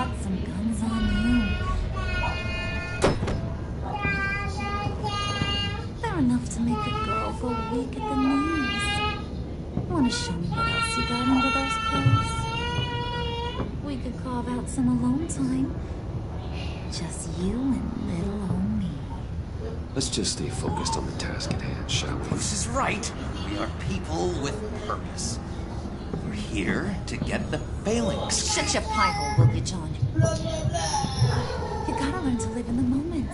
got some guns on you. They're enough to make a girl go weak at the knees. Wanna show me what else you got under those clothes? We could carve out some alone time. Just you and little old me. Let's just stay focused on the task at hand, shall we? Bruce is right. We are people with purpose. We're here to get the failings. Shut your pie hole, will you, John? You gotta learn to live in the moment.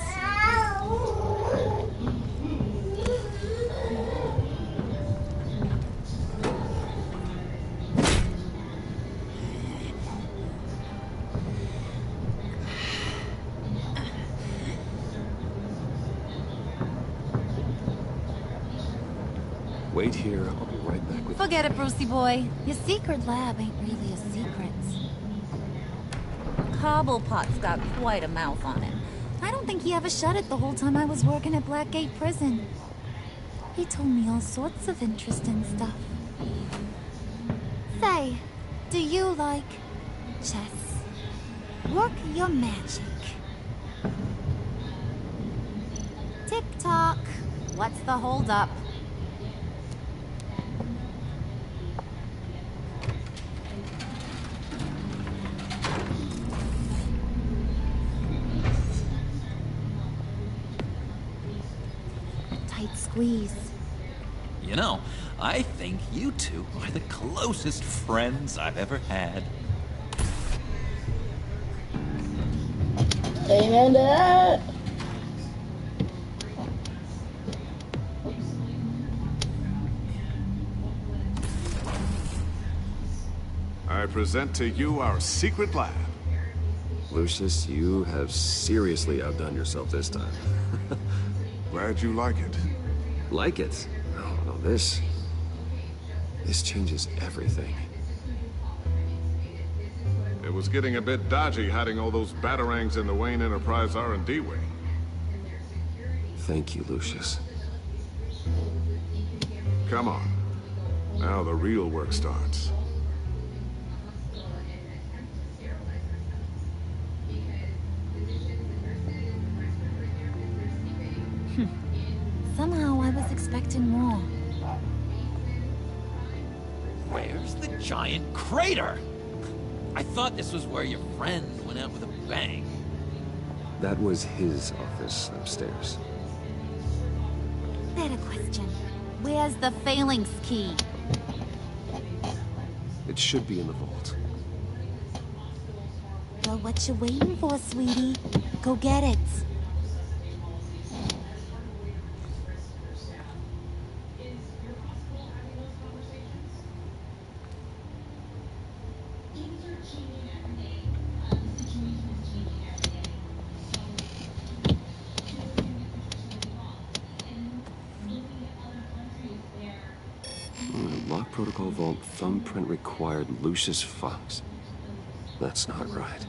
Wait here, I'll be right back with you. Forget it, Brucey boy. Your secret lab ain't really a secret. Cobblepot's got quite a mouth on him. I don't think he ever shut it the whole time I was working at Blackgate Prison. He told me all sorts of interesting stuff. Say, do you like chess? Work your magic. Tick-tock. What's the holdup? Tight squeeze. You know, I think you two are the closest friends I've ever had. Amen to that. I present to you our secret lab. Lucius, you have seriously outdone yourself this time. Glad you like it. Like it? Oh, no, this changes everything. It was getting a bit dodgy hiding all those batarangs in the Wayne Enterprise R&D wing. Thank you, Lucius. Come on. Now the real work starts. Somehow I was expecting more. Where's the giant crater? I thought this was where your friend went out with a bang. That was his office upstairs. Better question. Where's the phalanx key? It should be in the vault. Well, what you waiting for, sweetie? Go get it. Lock protocol vault thumbprint required Lucius Fox. That's not right.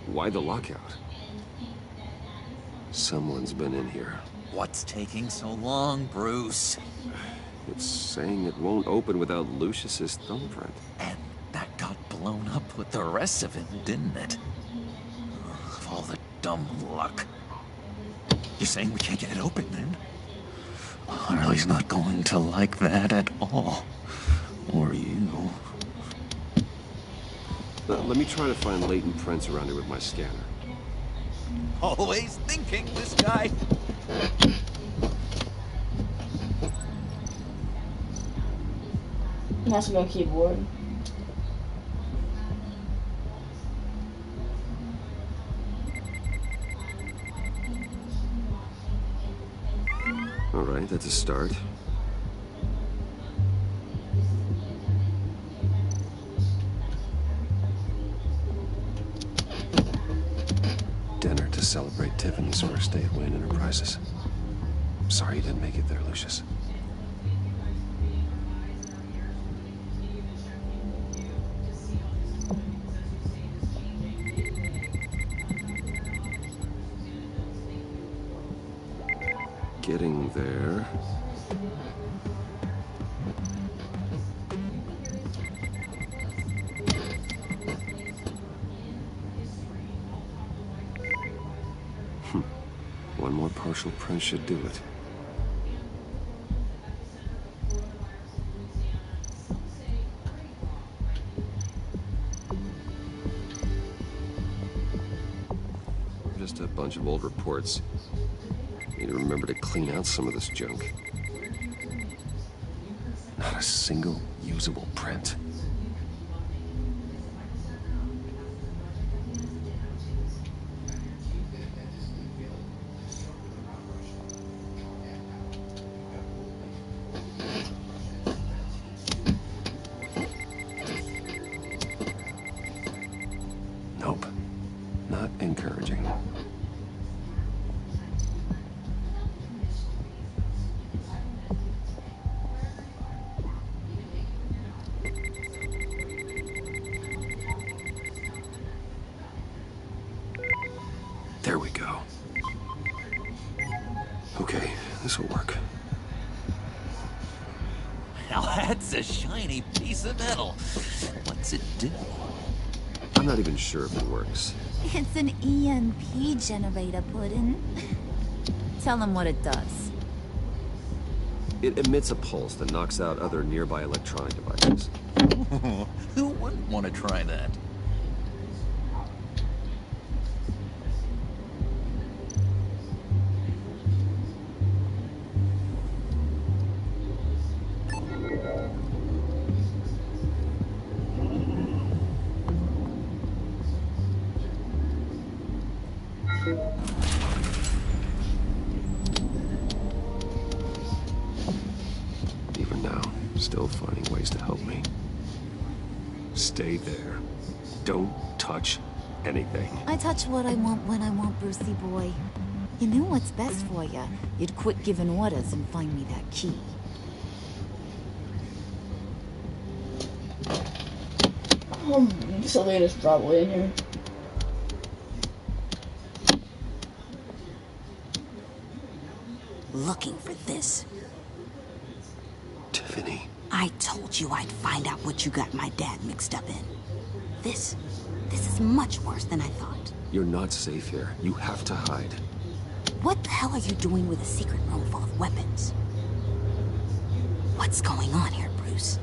Why the lockout? Someone's been in here. What's taking so long, Bruce? It's saying it won't open without Lucius's thumbprint. And that got blown up with the rest of it, didn't it? Of all the dumb luck. You're saying we can't get it open, then? Harley's not going to like that at all. Or you. Let me try to find latent prints around here with my scanner. Always thinking, this guy. That's my keyboard. All right, that's a start. Dinner to celebrate Tiffany's first day at Wayne Enterprises. Sorry you didn't make it there, Lucius. Getting there. One more partial print should do it. Just a bunch of old reports. Need to remember to clean out some of this junk. Not a single usable print. Nope. Not encouraging. There we go. Okay, this'll work. Now that's a shiny piece of metal. What's it do? I'm not even sure if it works. It's an EMP generator, Puddin'. Tell him what it does. It emits a pulse that knocks out other nearby electronic devices. Who wouldn't want to try that? Even now, still finding ways to help me. Stay there. Don't touch anything. I touch what I want when I want, Brucey boy. You know what's best for you. You'd quit giving orders and find me that key. Selena's probably in here. Looking for this. Tiffany. I told you I'd find out what you got my dad mixed up in. This is much worse than I thought. You're not safe here. You have to hide. What the hell are you doing with a secret room full of weapons? What's going on here, Bruce?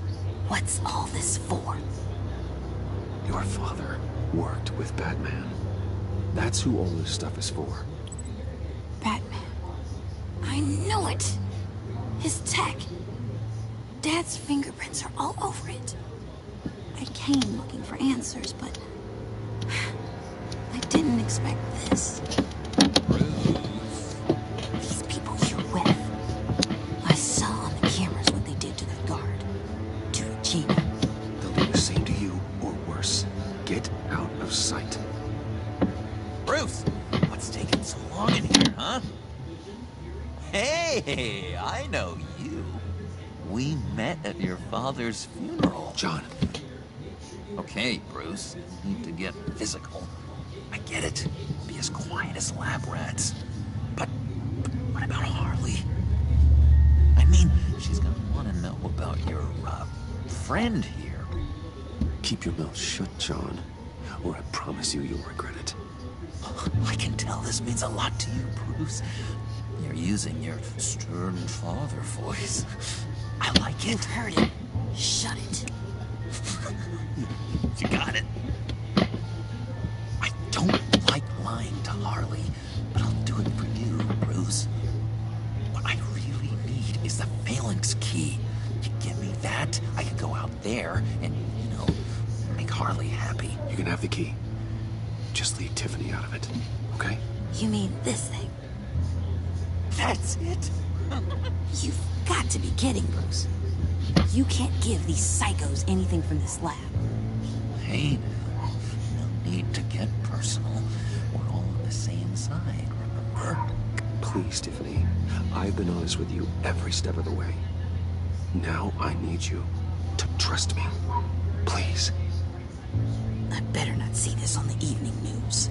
What's all this for? Your father worked with Batman. That's who all this stuff is for. Batman. I knew it! His tech. Dad's fingerprints are all over it. I came looking for answers, but I didn't expect this. These people you're with. I saw on the cameras what they did to that guard. To Regina. They'll do the same to you, or worse. Get out of sight. Bruce, what's taking so long in here, huh? Hey, I know you. We met at your father's funeral. John. Okay, Bruce, you need to get physical. I get it. Be as quiet as lab rats. But what about Harley? I mean, she's gonna want to know about your, friend here. Keep your mouth shut, John, or I promise you'll regret it. I can tell this means a lot to you, Bruce. You're using your stern father voice. I like You it. heard it. Shut it. You got it. I don't like lying to Harley, but I'll do it for you, Bruce. What I really need is the phalanx key. You give me that, I can go out there and, make Harley happy. You can have the key. Just leave Tiffany out of it, okay? You mean this thing? That's it? You've got to be kidding, Bruce. You can't give these psychos anything from this lab. Hey, no need to get personal. We're all on the same side, remember? Please, Tiffany. I've been honest with you every step of the way. Now I need you to trust me. Please. I better not see this on the evening news.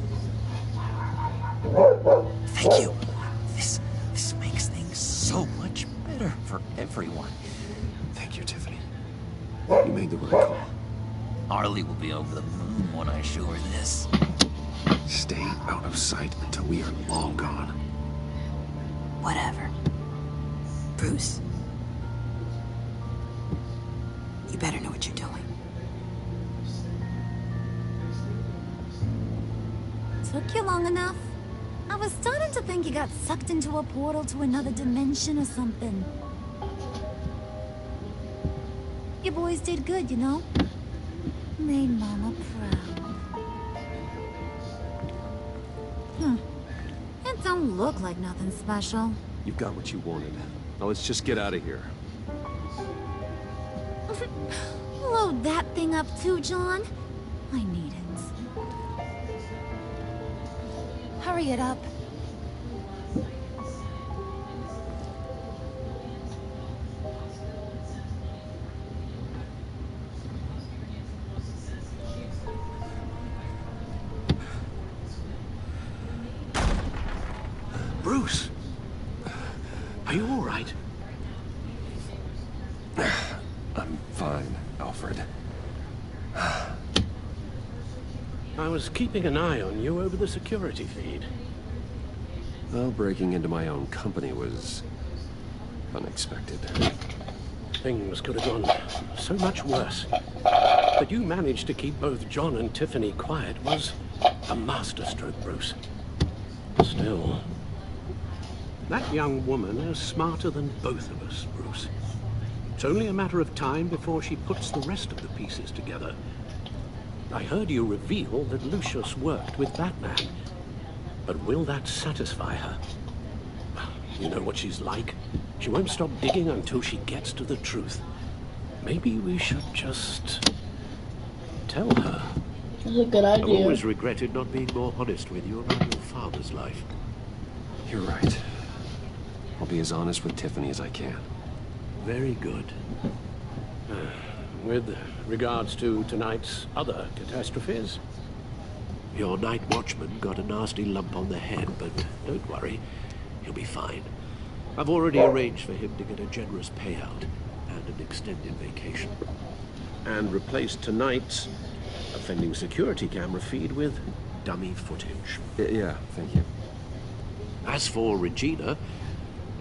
Thank you. This makes things so much better for everyone. Thank you, Tiffany. You made the right call. Harley will be over the moon when I show her this. Stay out of sight until we are long gone. Whatever. Bruce. You better know what you're doing. Took you long enough? I was starting to think you got sucked into a portal to another dimension or something. You boys did good, you know? Made Mama proud. It don't look like nothing special. You've got what you wanted. Now let's just get out of here. Load that thing up too, John. I need it. Hurry it up. Bruce! Are you all right? I'm fine, Alfred. I was keeping an eye on you over the security feed. Well, breaking into my own company was unexpected. Things could have gone so much worse. But you managed to keep both John and Tiffany quiet was a masterstroke, Bruce. Still, that young woman is smarter than both of us, Bruce. It's only a matter of time before she puts the rest of the pieces together. I heard you reveal that Lucius worked with Batman. But will that satisfy her? You know what she's like. She won't stop digging until she gets to the truth. Maybe we should just tell her. That's a good I've idea. always regretted not being more honest with you about your father's life. You're right. I'll be as honest with Tiffany as I can. Very good. With regards to tonight's other catastrophes, your night watchman got a nasty lump on the head, but don't worry, he'll be fine. I've already arranged for him to get a generous payout and an extended vacation. And replaced tonight's offending security camera feed with dummy footage. Yeah, thank you. As for Regina,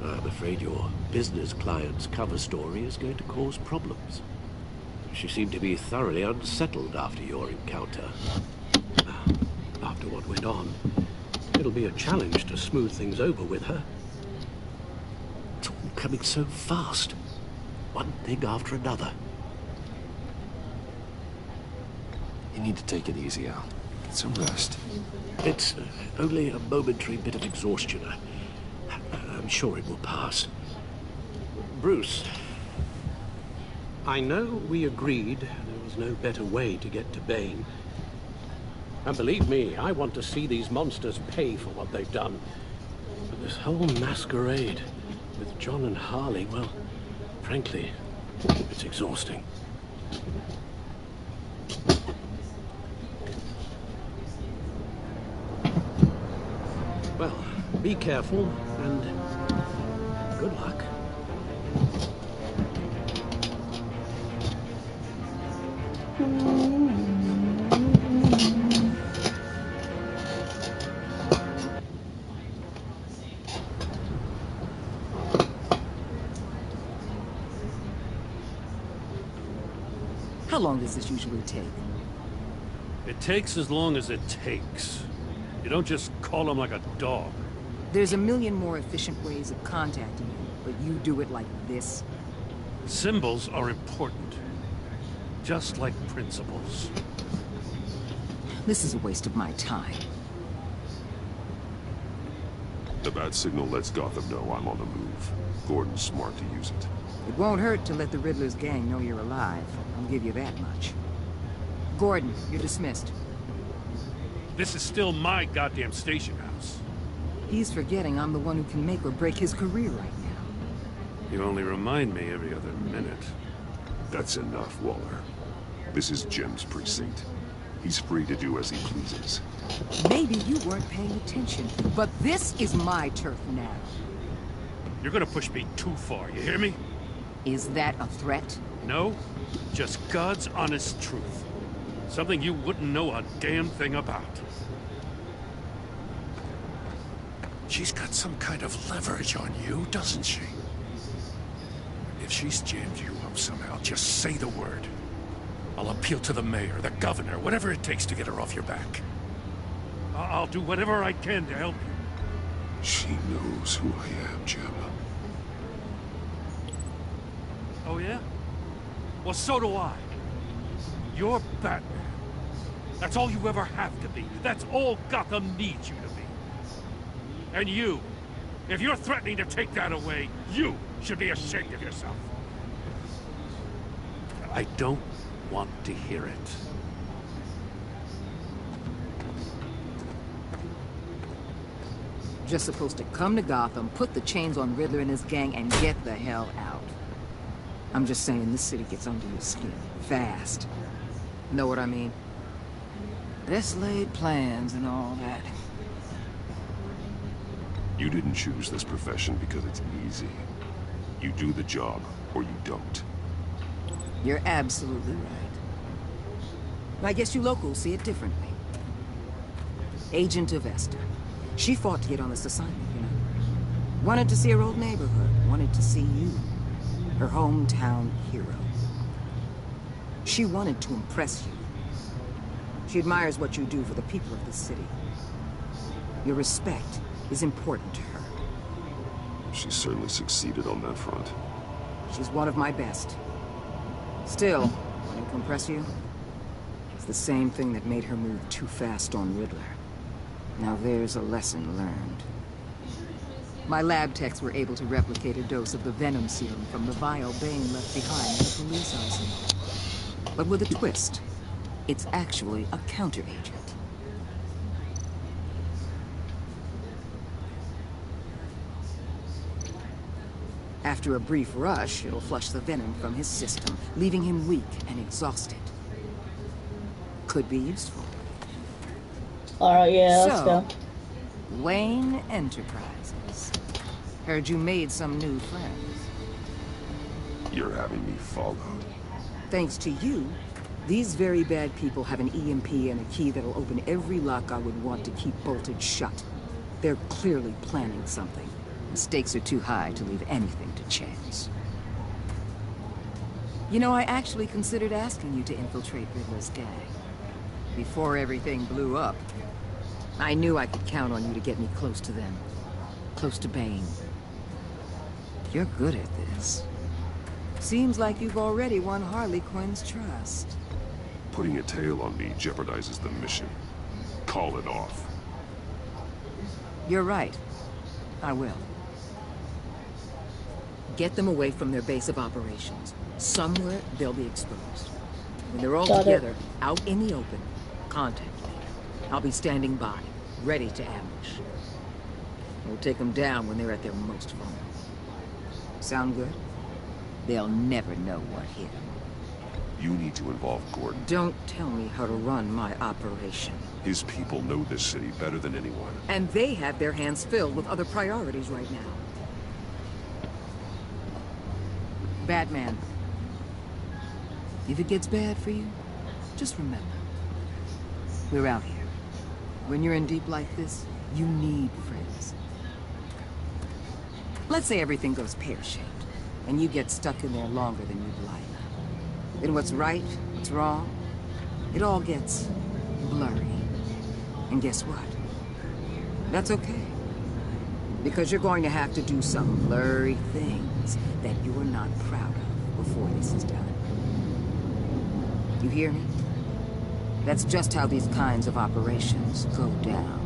I'm afraid your business client's cover story is going to cause problems. She seemed to be thoroughly unsettled after your encounter. After what went on, it'll be a challenge to smooth things over with her. It's all coming so fast. One thing after another. You need to take it easy, Al. Get some rest. It's only a momentary bit of exhaustion. I'm sure it will pass. Bruce, I know we agreed there was no better way to get to Bane. And believe me, I want to see these monsters pay for what they've done. But this whole masquerade with John and Harley, well, frankly, it's exhausting. Well, be careful and good luck. How long does this usually take? It takes as long as it takes. You don't just call him like a dog. There's a million more efficient ways of contacting you, but you do it like this? Symbols are important. Just like principles. This is a waste of my time. The bat signal lets Gotham know I'm on the move. Gordon's smart to use it. It won't hurt to let the Riddler's gang know you're alive. I'll give you that much. Gordon, you're dismissed. This is still my goddamn station house. He's forgetting I'm the one who can make or break his career right now. You only remind me every other minute. That's enough, Waller. This is Jim's precinct. He's free to do as he pleases. Maybe you weren't paying attention, but this is my turf now. You're gonna push me too far, you hear me? Is that a threat? No, just God's honest truth. Something you wouldn't know a damn thing about. She's got some kind of leverage on you, doesn't she? If she's jammed you up somehow, just say the word. I'll appeal to the mayor, the governor, whatever it takes to get her off your back. I'll do whatever I can to help you. She knows who I am, Jim. Oh, yeah? Well, so do I. You're Batman. That's all you ever have to be. That's all Gotham needs you to be. And you, if you're threatening to take that away, you should be ashamed of yourself. I don't want to hear it. Just supposed to come to Gotham, put the chains on Riddler and his gang, and get the hell out. I'm just saying, this city gets under your skin. Fast. Know what I mean? Best laid plans and all that. You didn't choose this profession because it's easy. You do the job, or you don't. You're absolutely right. I guess you locals see it differently. Agent of Esther. She fought to get on this assignment, you know. Wanted to see her old neighborhood. Wanted to see you. Her hometown hero. She wanted to impress you. She admires what you do for the people of the city. Your respect is important to her. She certainly succeeded on that front. She's one of my best. Still, wanting to impress you, it's the same thing that made her move too fast on Riddler. Now there's a lesson learned. My lab techs were able to replicate a dose of the venom serum from the vial Bane left behind in the police arsenal. But with a twist. It's actually a counter-agent. After a brief rush, it'll flush the venom from his system, leaving him weak and exhausted. Could be useful. Alright, yeah, let's So, go. Wayne Enterprises. Heard you made some new friends. You're having me followed. Thanks to you, these very bad people have an EMP and a key that'll open every lock I would want to keep bolted shut. They're clearly planning something. The stakes are too high to leave anything to chance. You know, I actually considered asking you to infiltrate Riddler's gang. Before everything blew up, I knew I could count on you to get me close to them. Close to Bane. You're good at this. Seems like you've already won Harley Quinn's trust. Putting a tail on me jeopardizes the mission. Call it off. You're right. I will. Get them away from their base of operations. Somewhere they'll be exposed. When they're all together, out in the open, contact me. I'll be standing by, ready to ambush. We'll take them down when they're at their most vulnerable. Sound good? They'll never know what hit them. You need to involve Gordon. Don't tell me how to run my operation. His people know this city better than anyone. And they have their hands filled with other priorities right now. Batman. If it gets bad for you, just remember. We're out here. When you're in deep like this, you need friends. Let's say everything goes pear-shaped, and you get stuck in there longer than you'd like. Then what's right, what's wrong, it all gets blurry. And guess what? That's okay. Because you're going to have to do some blurry things that you're not proud of before this is done. You hear me? That's just how these kinds of operations go down.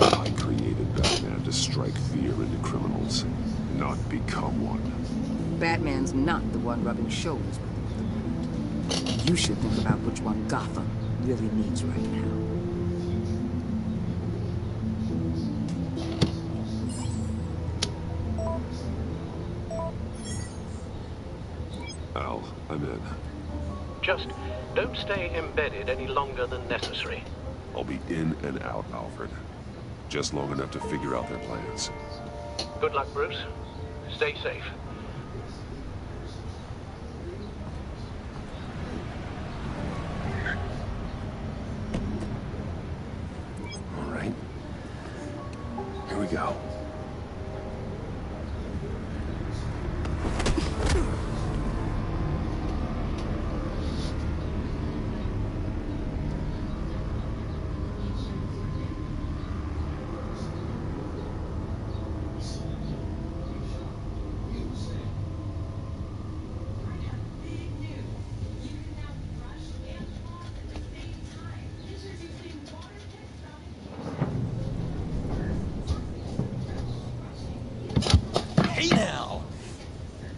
I created Batman to strike fear into criminals, not become one. Batman's not the one rubbing shoulders with them at the moment. You should think about which one Gotham really needs right now. Al, I'm in. Just don't stay embedded any longer than necessary. I'll be in and out, Alfred. Just long enough to figure out their plans. Good luck, Bruce. Stay safe. All right. Here we go. Hey now!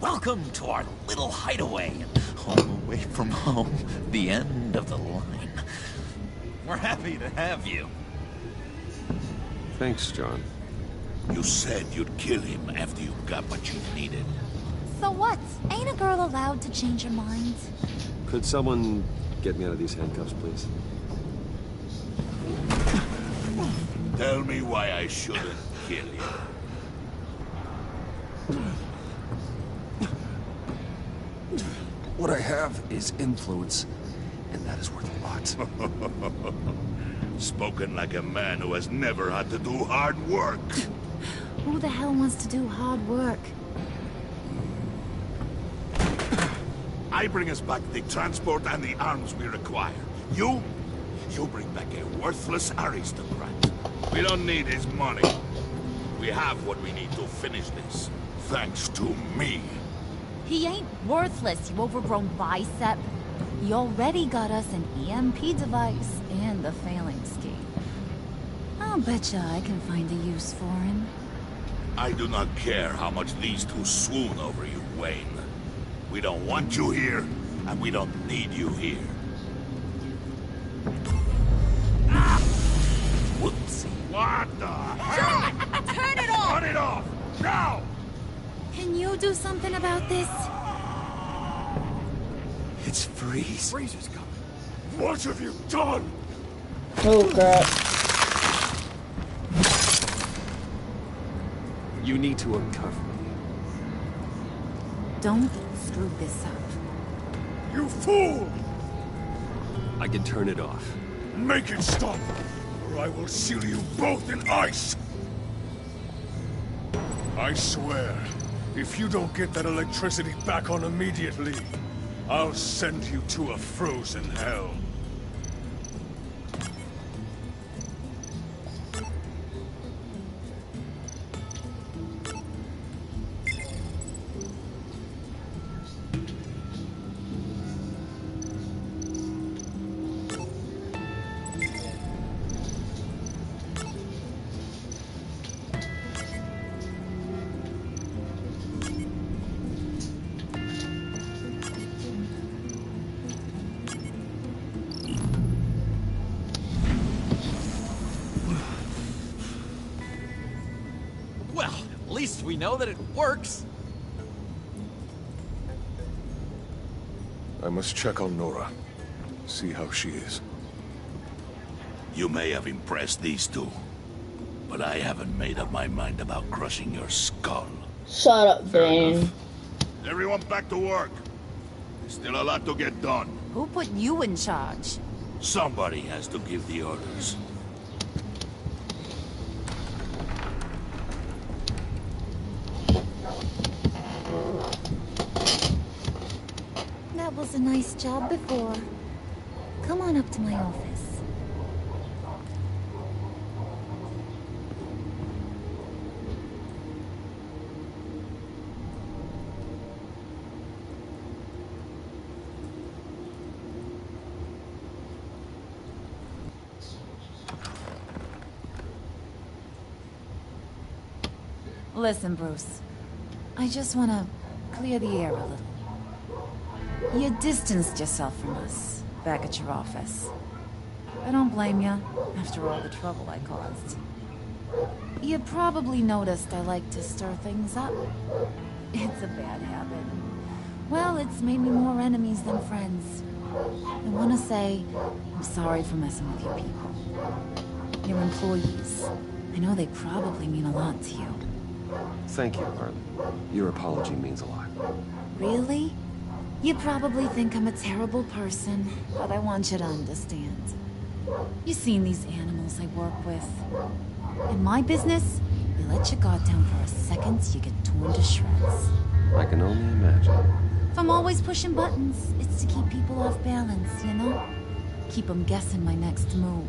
Welcome to our little hideaway, home away from home, the end of the line. We're happy to have you. Thanks, John. You said you'd kill him after you got what you needed. So what? Ain't a girl allowed to change her mind? Could someone get me out of these handcuffs, please? Tell me why I shouldn't kill you. What I have is influence, and that is worth a lot. Spoken like a man who has never had to do hard work. Who the hell wants to do hard work? I bring us back the transport and the arms we require. You bring back a worthless aristocrat. We don't need his money. We have what we need to finish this. Thanks to me. He ain't worthless, you overgrown bicep. He already got us an EMP device and the phalanx key. I'll betcha I can find a use for him. I do not care how much these two swoon over you, Wayne. We don't want you here, and we don't need you here. Ah! Whoopsie. What the hell? Turn it off! Turn it off! Now! Can you do something about this? It's Freeze. Freeze is coming. What have you done? Oh crap. You need to uncuff me. Don't screw this up. You fool! I can turn it off. Make it stop, or I will seal you both in ice! I swear, if you don't get that electricity back on immediately, I'll send you to a frozen hell. Well, at least we know that it works. I must check on Nora. See how she is. You may have impressed these two, but I haven't made up my mind about crushing your skull. Shut up, Vane. Everyone back to work. There's still a lot to get done. Who put you in charge? Somebody has to give the orders. That was a nice job before. Come on up to my office. Listen, Bruce. I just want to clear the air a little. You distanced yourself from us back at your office. I don't blame you, after all the trouble I caused. You probably noticed I like to stir things up. It's a bad habit. Well, it's made me more enemies than friends. I want to say I'm sorry for messing with your people. Your employees. I know they probably mean a lot to you. Thank you, Harley. Your apology means a lot. Really? You probably think I'm a terrible person, but I want you to understand. You've seen these animals I work with. In my business, You let your guard down for a second, you get torn to shreds. I can only imagine. If I'm always pushing buttons, it's to keep people off balance, you know? Keep them guessing my next move.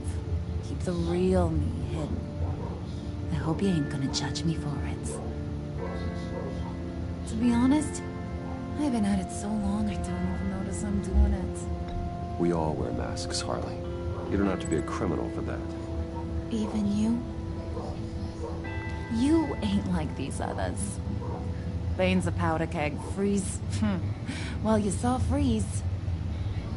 Keep the real me hidden. I hope you ain't gonna judge me for it. To be honest, I've been at it so long I don't even notice I'm doing it. We all wear masks, Harley. You don't have to be a criminal for that. Even you? You ain't like these others. Bane's a powder keg. Freeze. Well, you saw Freeze.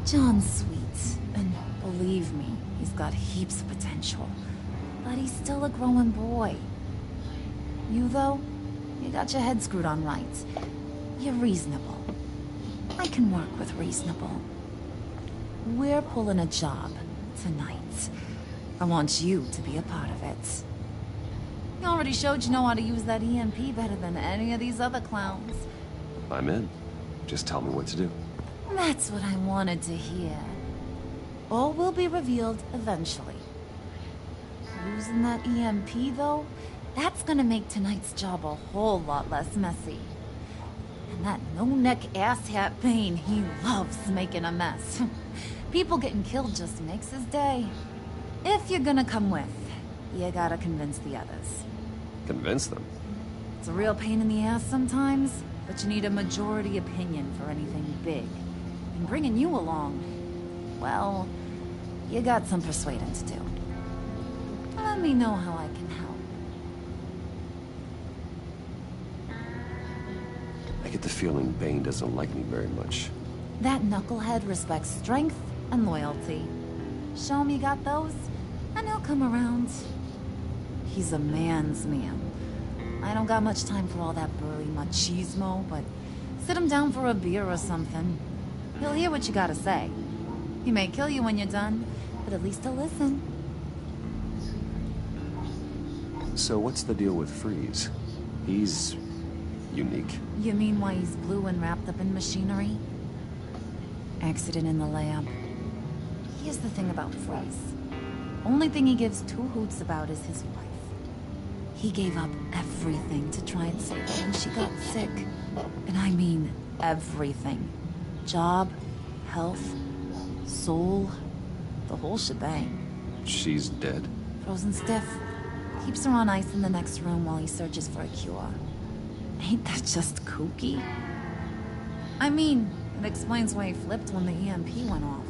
John's sweet, and believe me, he's got heaps of potential. But he's still a growing boy. You, though, you got your head screwed on right. You're reasonable. I can work with reasonable. We're pulling a job tonight. I want you to be a part of it. You already showed you know how to use that EMP better than any of these other clowns. I'm in. Just tell me what to do. That's what I wanted to hear. All will be revealed eventually. Using that EMP, though, that's gonna make tonight's job a whole lot less messy. And that no-neck asshat Bane, he loves making a mess. People getting killed just makes his day. If you're gonna come with, you gotta convince the others. Convince them? It's a real pain in the ass sometimes, but you need a majority opinion for anything big. And bringing you along, well, you got some persuading to do. Let me know how I can help. I get the feeling Bane doesn't like me very much. That knucklehead respects strength and loyalty. Show him you got those, and he'll come around. He's a man's man. I don't got much time for all that burly machismo, but sit him down for a beer or something. He'll hear what you gotta say. He may kill you when you're done, but at least he'll listen. So what's the deal with Freeze? He's unique. You mean why he's blue and wrapped up in machinery? Accident in the lab. Here's the thing about Freeze. Only thing he gives two hoots about is his wife. He gave up everything to try and save her when she got sick. And I mean everything. Job, health, soul, the whole shebang. She's dead? Frozen stiff. Keeps her on ice in the next room while he searches for a cure. Ain't that just kooky? I mean, it explains why he flipped when the EMP went off.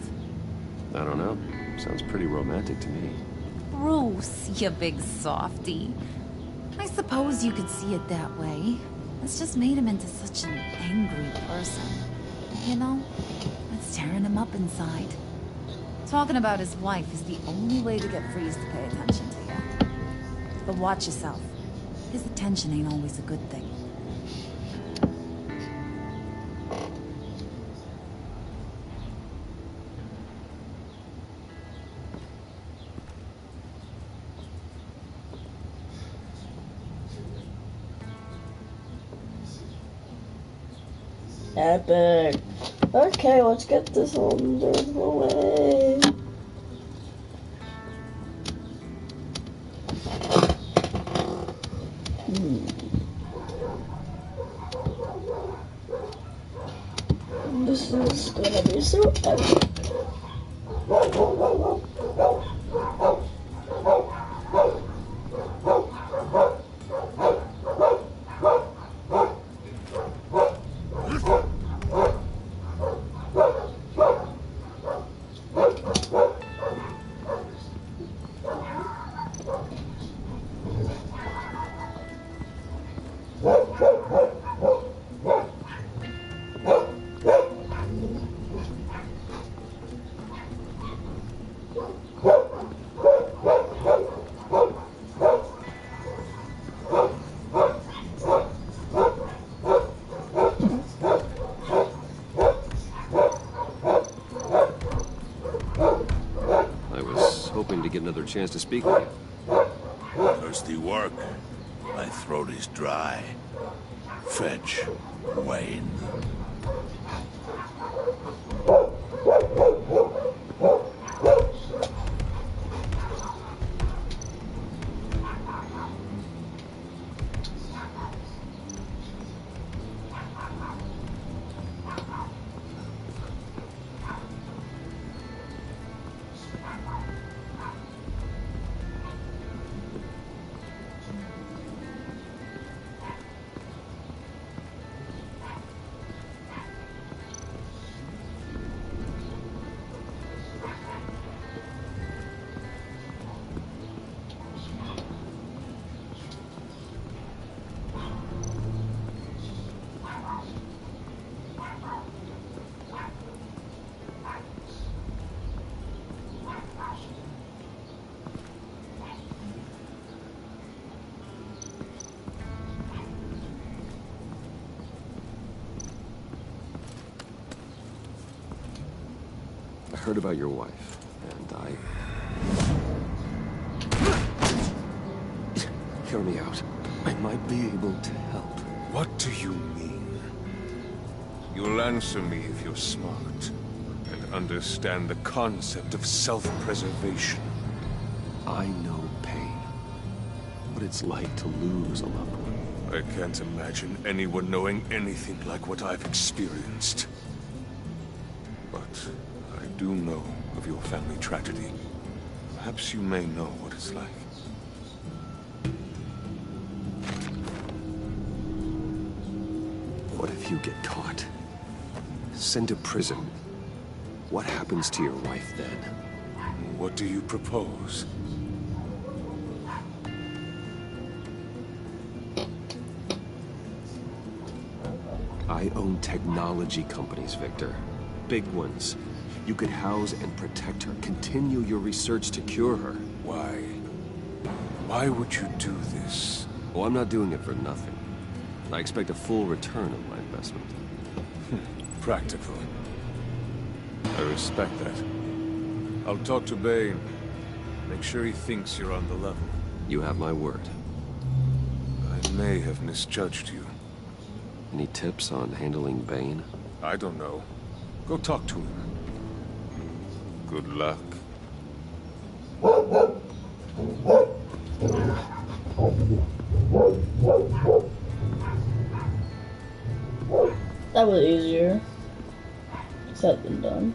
I don't know. Sounds pretty romantic to me. Bruce, you big softy. I suppose you could see it that way. It's just made him into such an angry person. You know? It's tearing him up inside. Talking about his wife is the only way to get Freeze to pay attention to you. But watch yourself. His attention ain't always a good thing. Epic. Okay, let's get this under the way. This is gonna be so epic. Chance to speak with you. Thirsty work. My throat is dry. Fetch Wayne. heard about your wife, and Hear me out. I might be able to help. What do you mean? You'll answer me if you're smart and understand the concept of self-preservation. I know pain. What it's like to lose a loved one. I can't imagine anyone knowing anything like what I've experienced. But I do know of your family tragedy. Perhaps you may know what it's like. What if you get caught? Sent to prison? What happens to your wife then? What do you propose? I own technology companies, Victor. Big ones. You could house and protect her. Continue your research to cure her. Why? Why would you do this? Oh, I'm not doing it for nothing. I expect a full return on my investment. Practical. I respect that. I'll talk to Bane. Make sure he thinks you're on the level. You have my word. I may have misjudged you. Any tips on handling Bane? I don't know. Go talk to him. Good luck. That was easier said than done.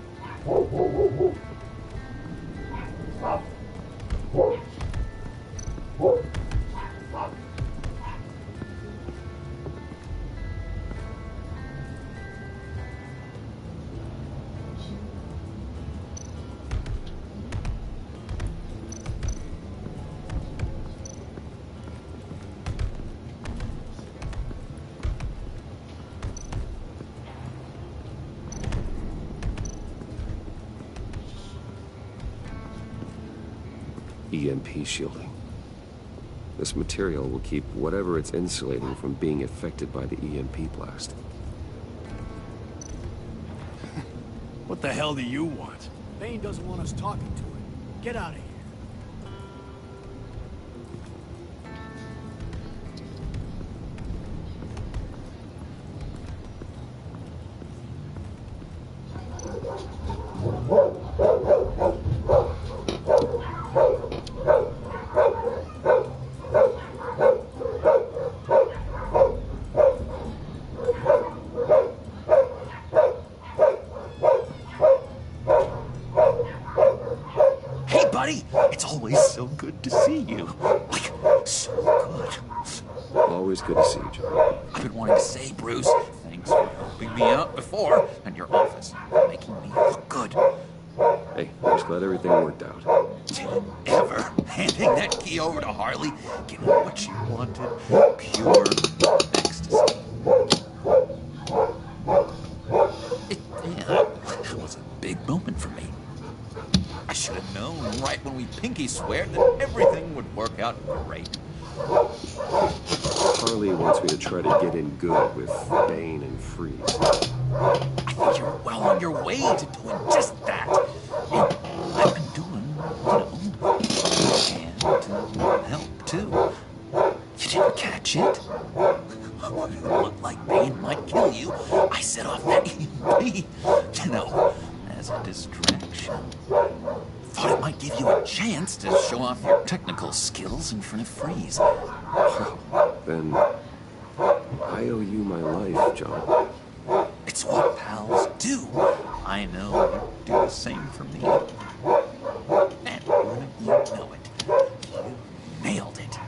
EMP shielding. This material will keep whatever it's insulating from being affected by the EMP blast. What the hell do you want? Bane doesn't want us talking to him. Get out of here. It's always so good to see you. Like, so good. Always good to see you, John. I've been wanting to say, Bruce, thanks for helping me out before, and your office, making me look good. Hey, I'm just glad everything worked out. Didn't ever handing that key over to Harley, getting what she wanted, pure ecstasy. That was a big moment for me. I should have known right when we pinky swear that everything would work out great. Harley wants me to try to get in good with Bane and Freeze. I think you're well on your way to doing just that. And I've been doing, and to help too. You didn't catch it? It looked like Bane might kill you. I set off that EMP, as a distraction. Thought it might give you a chance to show off your technical skills in front of Freeze. Then I owe you my life, John. It's what pals do. I know you do the same for me. And you know it. You nailed it.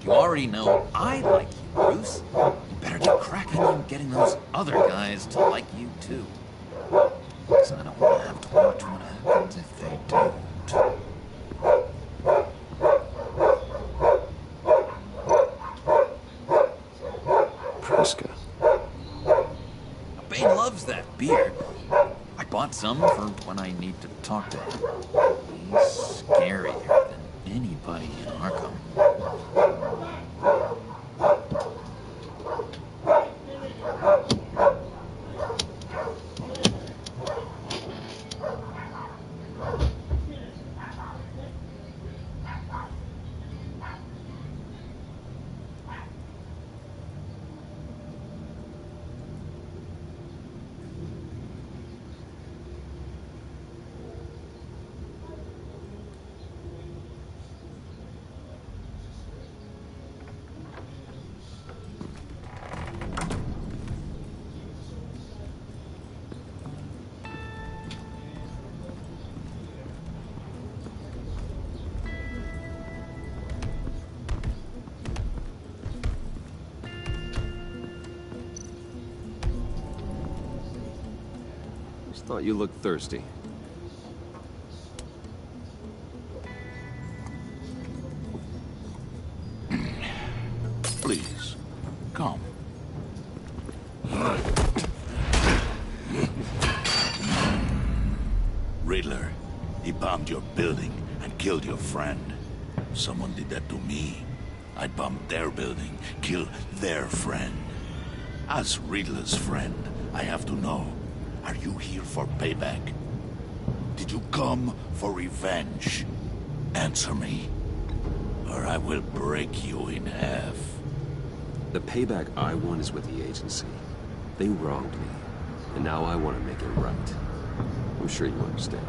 You already know I like you, Bruce. You better get cracking on getting those other guys to like you, too. Because I don't want to have to watch what happens if they don't. Priska. Bane loves that beer. I bought some for when I need to talk to him. He's scarier than anybody in Arkham. Thought you looked thirsty. Please, come. Riddler, he bombed your building and killed your friend. Someone did that to me. I'd bomb their building, kill their friend. As Riddler's friend, I have to know, are you here for payback? Did you come for revenge? Answer me, or I will break you in half. The payback I want is with the agency. They wronged me, and now I want to make it right. I'm sure you understand.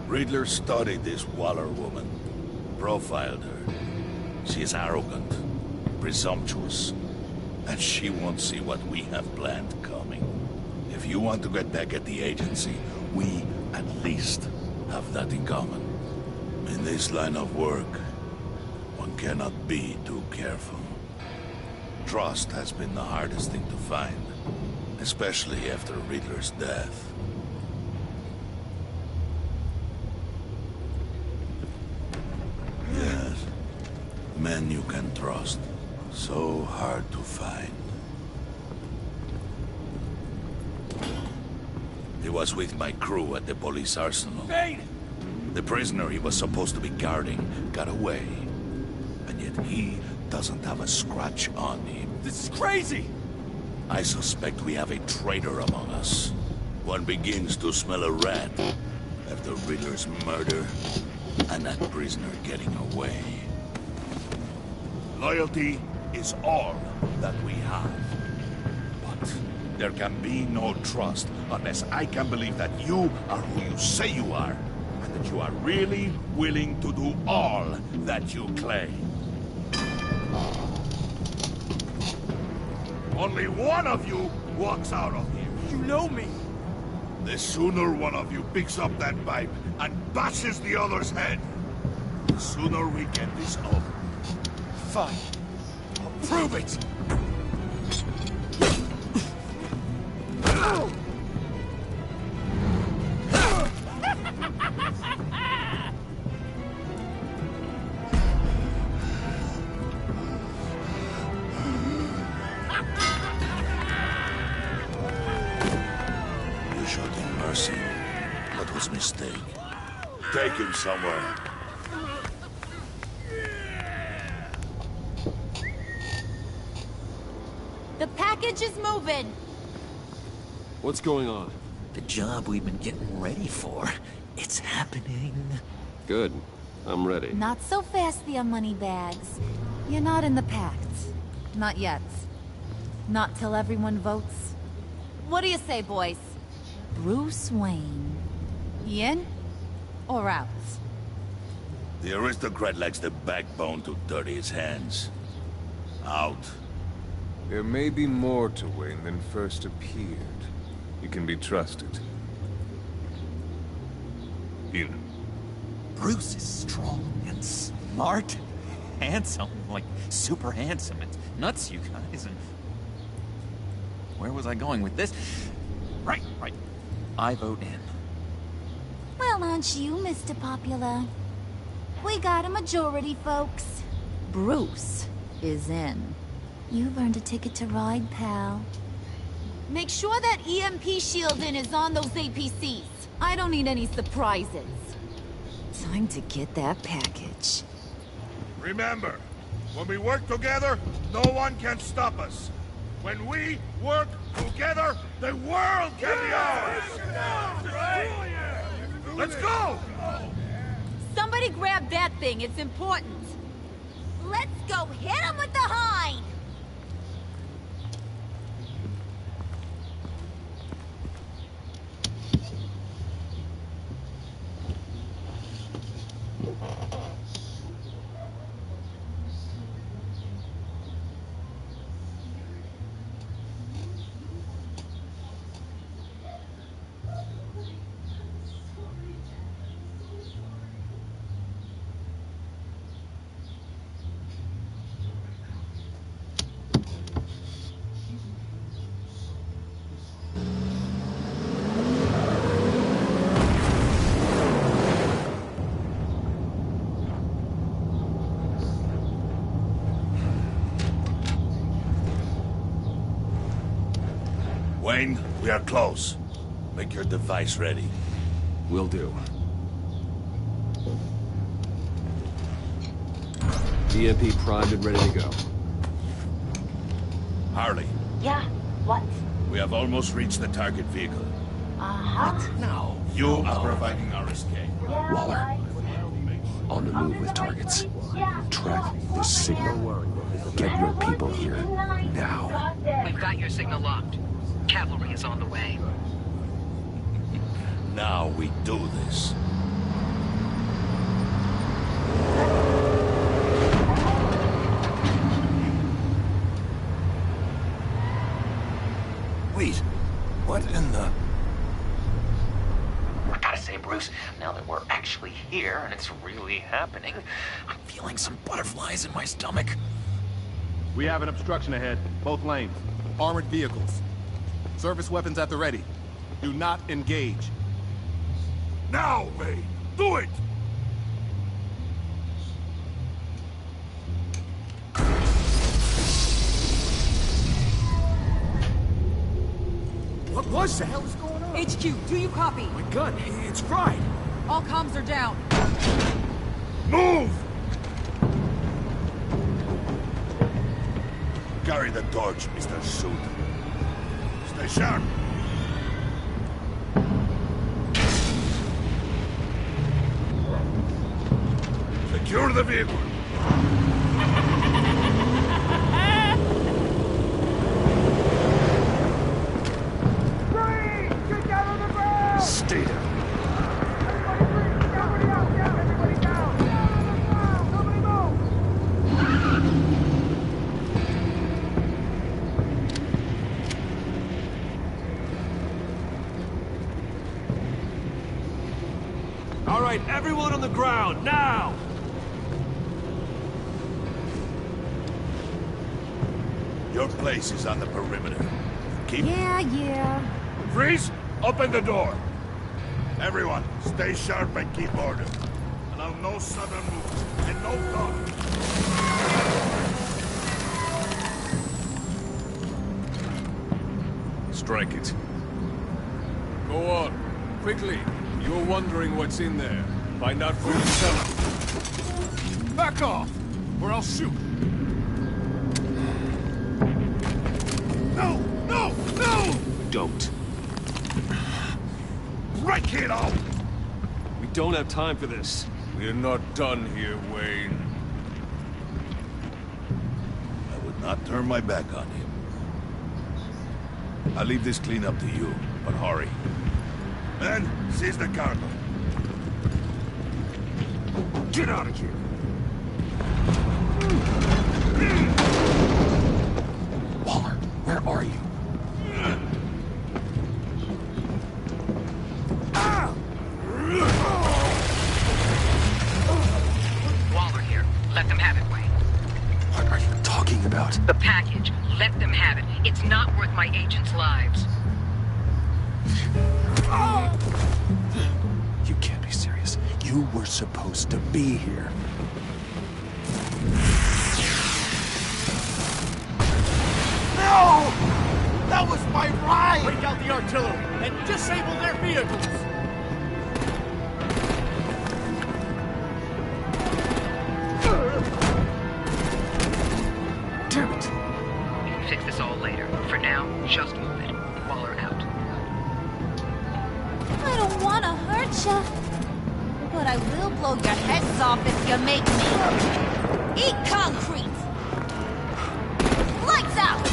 Riddler studied this Waller woman, profiled her. She is arrogant, presumptuous, and she won't see what we have planned coming. If you want to get back at the agency, we at least have that in common. In this line of work, one cannot be too careful. Trust has been the hardest thing to find, especially after Riddler's death. Yes, men you can trust. So hard to find. He was with my crew at the police arsenal. Bane! The prisoner he was supposed to be guarding got away. And yet he doesn't have a scratch on him. This is crazy! I suspect we have a traitor among us. One begins to smell a rat after Riddler's murder and that prisoner getting away. Loyalty is all that we have. But there can be no trust unless I can believe that you are who you say you are, and that you are really willing to do all that you claim. Only one of you walks out of here. You know me! The sooner one of you picks up that pipe and bashes the other's head, the sooner we get this over. Fine. I'll prove it! You showed him mercy. That was a mistake. Take him somewhere. The package is moving. What's going on? The job we've been getting ready for. It's happening. Good. I'm ready. Not so fast, the Moneybags. You're not in the pact. Not yet. Not till everyone votes. What do you say, boys? Bruce Wayne. In or out? The aristocrat lacks the backbone to dirty his hands. Out. There may be more to Wayne than first appeared. He can be trusted. In. Bruce is strong and smart, handsome, like super handsome. It's nuts, you guys. And where was I going with this? Right. I vote in. Well, aren't you, Mr. Popular? We got a majority, folks. Bruce is in. You've earned a ticket to ride, pal. Make sure that EMP shielding is on those APCs. I don't need any surprises. Time to get that package. Remember, when we work together, no one can stop us. When we work together, the world can be ours! Let's go! Somebody grab that thing. It's important. Let's go hit him with the hind! Wayne, we are close. Make your device ready. Will do. EMP primed and ready to go. Harley, Yeah, what? we have almost reached the target vehicle. Uh-huh. No. You are providing our escape. Waller. On the move with targets. Track this signal. Get your people here. Now. We've got your signal locked. Cavalry is on the way. Now we do this. Wait, what in the... I gotta say, Bruce, now that we're actually here and it's really happening, I'm feeling some butterflies in my stomach. We have an obstruction ahead, both lanes. Armored vehicles. Service weapons at the ready. Do not engage. Now, Wayne! Do it! What the hell is going on? HQ, do you copy? My gun, it's fried. All comms are down. Move! Carry the torch, Mr. Suit. Stay sharp. Secure the vehicle. Stay down. All right, everyone on the ground, now! Your place is on the perimeter. Keep... Yeah. Freeze! Open the door! Everyone, stay sharp and keep order. Allow no sudden movement and no talk. Strike it. Go on. Quickly. You're wondering what's in there. Find out for yourself. Back off, or I'll shoot. No! No! No! Don't. Right, kiddo! We don't have time for this. We're not done here, Wayne. I would not turn my back on him. I'll leave this clean up to you, but hurry. Men, seize the cargo. Get out of here! Waller, where are you? Waller here. Let them have it, Wayne. What are you talking about? The package. Let them have it. It's not worth my agents' lives. You can't be serious. You were supposed to be here. No! That was my ride! Break out the artillery and disable their vehicles! Damn it! We can fix this all later. For now, just move it. Waller out. I don't want to hurt ya, but I will blow your heads off if you make me. Eat concrete! Lights out!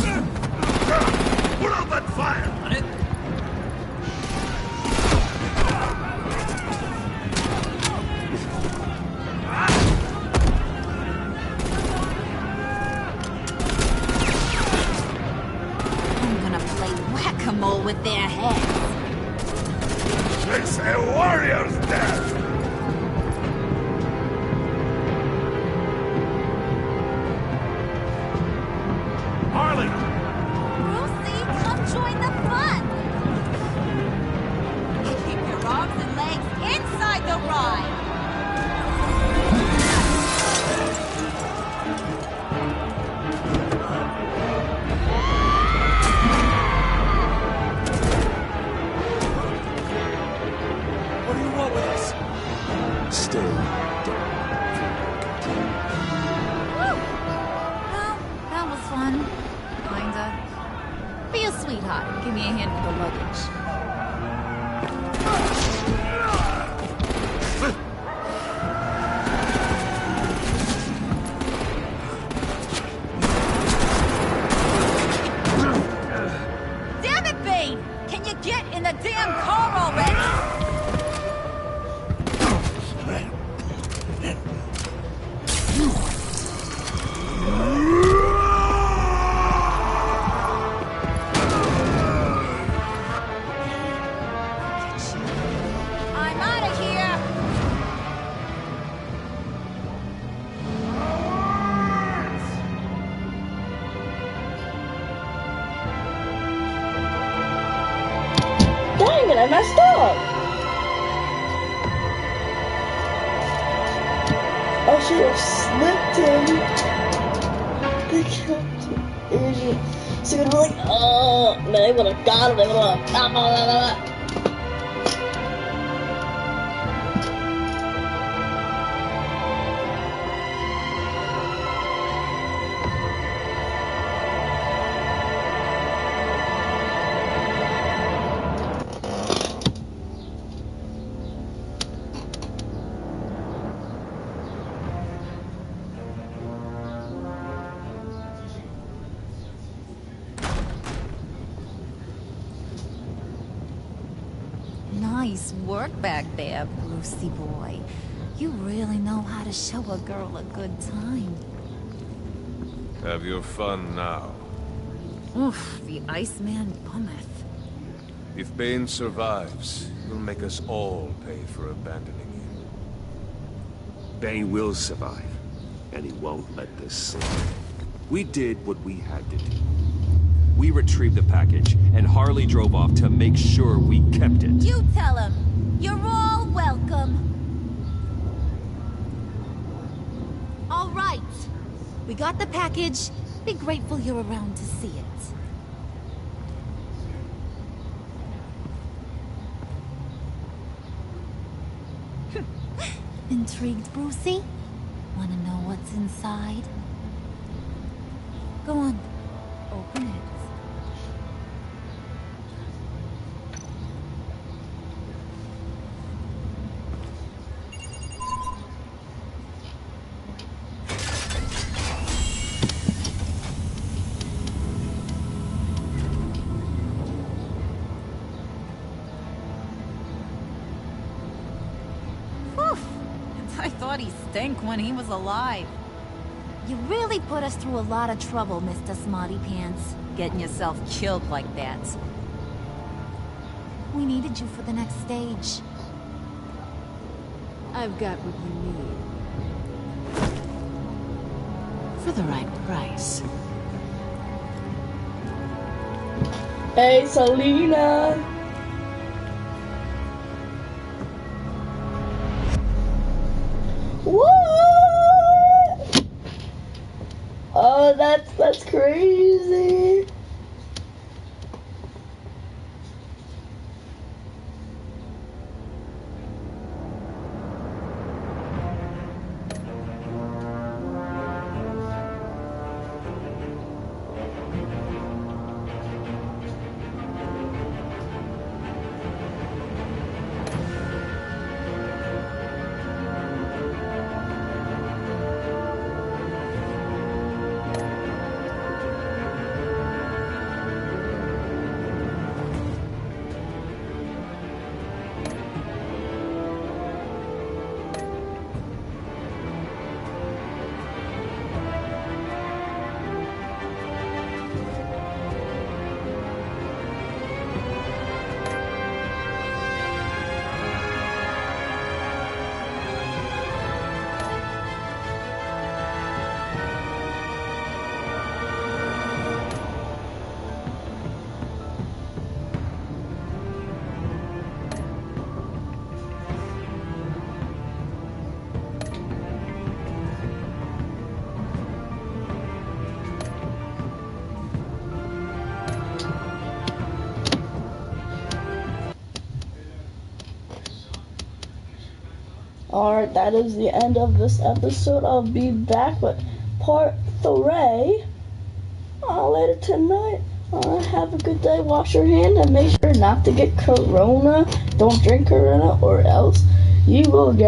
Put out that fire! On it. I'm gonna play whack-a-mole with their heads. It's a warrior's death! Harley! Brucey, come join the fun! Keep your arms and legs inside the ride! give me a hand with the luggage. Damn it, Bane! Can you get in the damn car already? I'm out of here! Dang it, I messed up! I should have slipped him. The captain agent. So you're gonna be like, oh, man, they would have got him, they would have got him. Nice work back there, Brucey boy. You really know how to show a girl a good time. Have your fun now. Oof, the Iceman bummeth. If Bane survives, he'll make us all pay for abandoning him. Bane will survive, and he won't let this slide. We did what we had to do. We retrieved the package, and Harley drove off to make sure we kept it. You tell him. You're all welcome. All right. We got the package. Be grateful you're around to see it. Intrigued, Brucey? Wanna know what's inside? Go on. Open it. I thought he stank when he was alive. You really put us through a lot of trouble, Mr. Smarty Pants, getting yourself killed like that. We needed you for the next stage. I've got what you need. For the right price. Hey, Selena. What? Oh, that's crazy. Alright, that is the end of this episode. I'll be back with part 3 later tonight. Have a good day. Wash your hand and make sure not to get corona. Don't drink corona or else you will get